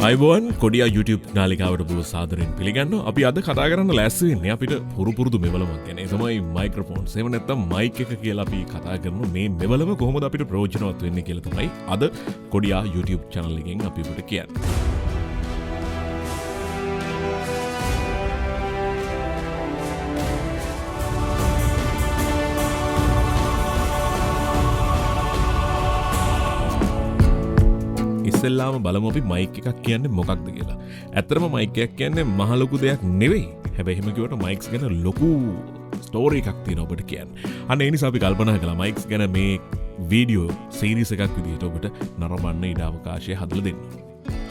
අයිබෝන් Korea YouTube නාලිකාවට බොහොම සාදරයෙන් පිළිගන්නවා. අපි අද කතා කරන්න ලෑස්ති වෙන්නේ අපිට පුරුදු මෙවලමක් ගැන. ඒ තමයි මයික්‍රොෆෝන්ස්. එහෙම නැත්නම් මයික් එක කියලා අපි කතා කරන මේ මෙවලම කොහොමද අපිට ප්‍රයෝජනවත් වෙන්නේ කියලා තමයි අද කොඩියා YouTube channel එකෙන් අපි ඔබට කියන්නේ. ඉස්සෙල්ලාම බලමු අපි මයික් එකක් කියන්නේ මොකක්ද කියලා. ඇත්තටම මයික් එකක් කියන්නේ මහ ලොකු දෙයක් නෙවෙයි. හැබැයි එහෙම කිව්වට මයික්ස් ගැන ලොකු ස්ටෝරි එකක් තියෙනවා ඔබට කියන්න. අන්න ඒ නිසා අපි කල්පනා කළා මයික්ස් ගැන මේ වීඩියෝ සීරීස් එකක් විදිහට ඔබට නරඹන්න ඉඩ අවකාශය හදලා දෙන්න.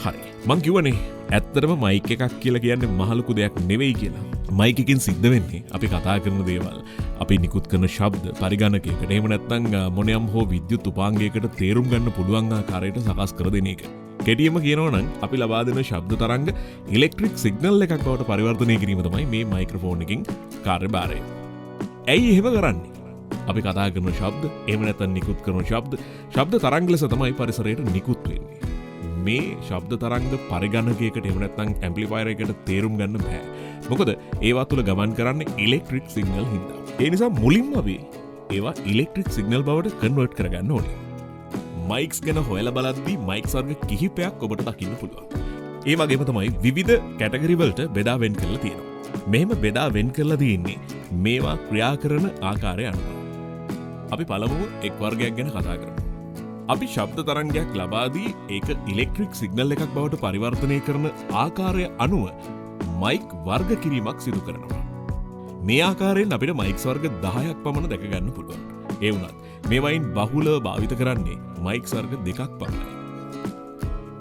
හරි. මං කිව්වනේ ඇත්තටම මයික් එකක් කියලා කියන්නේ මහ ලොකු දෙයක් නෙවෙයි කියලා. මයික් එකකින් සිද්ධ වෙන්නේ අපි කතා කරන දේවල්, අපි නිකුත් කරන ශබ්ද පරිගණකයකට එහෙම නැත්නම් මොනියම් හෝ විද්‍යුත් උපාංගයකට තේරුම් ගන්න පුළුවන් ආකාරයට සකස් කර දෙන එක. කෙටියෙන්ම කියනවා නම් අපි ලබා දෙන ශබ්ද තරංග ඉලෙක්ට්‍රික් සිග්නල් එකක් බවට පරිවර්තනය කිරීම තමයි මේ මයික්‍රොෆෝන් එකකින් කාර්යභාරය. ඇයි එහෙම කරන්නේ? අපි කතා කරන ශබ්ද එහෙම නැත්නම් නිකුත් කරන ශබ්ද තරංග ලෙස තමයි පරිසරයට නිකුත් වෙන්නේ. මේ ශබ්ද තරංග පරිගණකයකට එහෙම නැත්නම් ඇම්ප්ලිෆයර් එකකට තේරුම් ගන්න බෑ. මොකද ඒවා තුළ ගමන් කරන්නේ ඉලෙක්ට්‍රික් සිග්නල් හින්දා. ඒ නිසා මුලින්ම අපි ඒවා ඉලෙක්ට්‍රික් සිග්නල් බවට කන්වර්ට් කරගන්න ඕනේ. මයික්ස් ගැන හොයලා බලද්දී මයික්ස් වර්ග කිහිපයක් ඔබට දකින්න පුළුවන්. ඒ වගේම තමයි විවිධ කැටගරි වලට බෙදා වෙන් කරලා තියෙනවා. මෙහෙම බෙදා වෙන් කරලා තියෙන්නේ මේවා ක්‍රියා කරන ආකාරය අනුව. අපි පළමුව එක් වර්ගයක් ගැන කතා කරමු. අපි ශබ්ද තරංගයක් ලබා දී ඒක ඉලෙක්ට්‍රික් සිග්නල් එකක් බවට පරිවර්තනය කරන ආකාරය අනුව මයික් වර්ග කිරීමක් සිදු කරනවා. මේ ආකාරයෙන් අපිට මයික්ස් වර්ග 10ක් පමණ දැක ගන්න පුළුවන්. ඒ වුණත් මේවයින් බහුලව භාවිත කරන්නේ මයික්ස් වර්ග 2ක් පමණයි.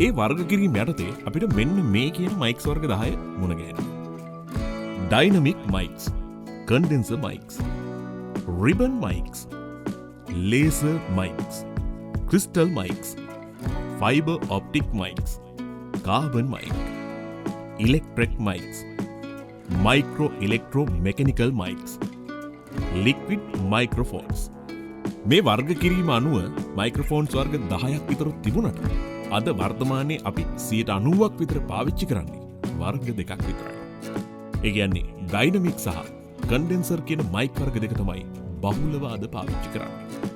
ඒ වර්ග කිරීම යටතේ අපිට මෙන්න මේ කියන මයික්ස් වර්ග 10 මුණ ගැහෙනවා. Dynamic mics, condenser mics, ribbon mics, laser mics, crystal mics, fiber optic mics, carbon mic, electric mics, micro electro mechanical mics, liquid microphones. මේ වර්ග කිරීම අනුව මයික්‍රොෆෝන්ස් වර්ග 10ක් විතර තිබුණට අද වර්තමානයේ අපි 90ක් විතර පාවිච්චි කරන්නේ වර්ග දෙකක් විතරයි. ඒ කියන්නේ ඩයිනමික් සහ කන්ඩෙන්සර් කියන මයික් වර්ග දෙක තමයි බහුලව අද පාවිච්චි කරන්නේ.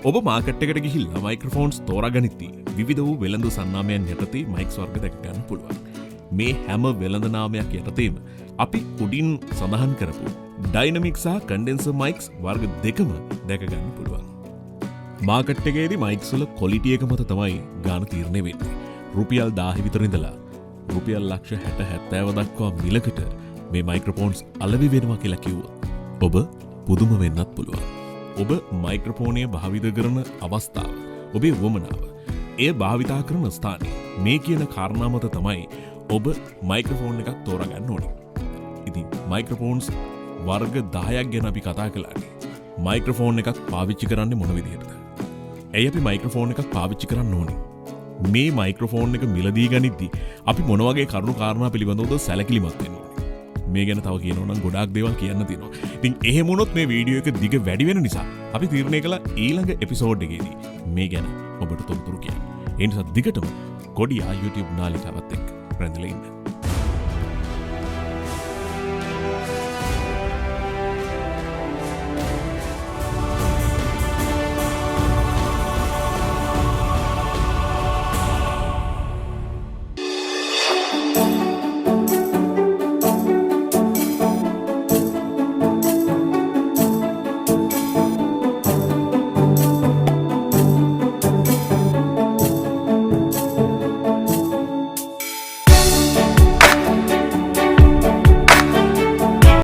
ඔබ මාකට් එකට ගිහිල්ලා මයික්‍රොෆෝන්ස් තෝරාගනිද්දී විවිධ වූ වෙළඳ සන්නාමයන් යටතේ මයික්ස් වර්ග දැක ගන්න පුළුවන්. මේ හැම වෙළඳ නාමයක් යටතේම අපි උඩින් සඳහන් කරපු ඩයිනමික් සහ කන්ඩෙන්සර් මයික්ස් වර්ග දෙකම දැක ගන්න පුළුවන්. මාකට් එකේදී මයික්ස් වල ක්වොලිටි එක මත තමයි ගාන තීරණය වෙන්නේ. රුපියල් 1000 විතර ඉඳලා රුපියල් ලක්ෂ 60-70 දක්වා මිලකට මේ මයික්‍රොෆෝන්ස් අලෙවි වෙනවා කියලා කිව්වොත් ඔබ පුදුම වෙන්නත් පුළුවන්. ඔබ මයික්‍රොෆෝනය භාවිත කරන අවස්ථාව, ඔබේ වමනාව, එය භාවිතා කරන ස්ථානය, මේ කියන කාරණා මත තමයි ඔබ මයික්‍රොෆෝන් එකක් තෝරාගන්න ඕනේ. ඉතින් මයික්‍රොෆෝන්ස් වර්ග 10ක් ගැන අපි කතා කළානේ. මයික්‍රොෆෝන් එකක් පාවිච්චි කරන්නේ මොන විදිහටද? ඇයි අපි මයික්‍රොෆෝන් එකක් පාවිච්චි කරන්න ඕනේ? මේ මයික්‍රොෆෝන් එක මිලදී ගනිද්දී අපි මොන වගේ කරුණු කාරණා පිළිබඳවද සැලකිලිමත් වෙන්න ඕනේ? මේ ගැන තව කියනවා නම් ගොඩාක් දේවල් කියන්න තියෙනවා. ඉතින් එහෙම වුණොත් මේ වීඩියෝ එක දිග වැඩි වෙන නිසා අපි තීරණය කළා ඊළඟ එපිසෝඩ් එකේදී මේ ගැන ඔබට තොරතුරු කියන්න. ඒ නිසා දිගටම කොඩියා YouTube නාලිකාවත් එක්ක රැඳිලා ඉන්න.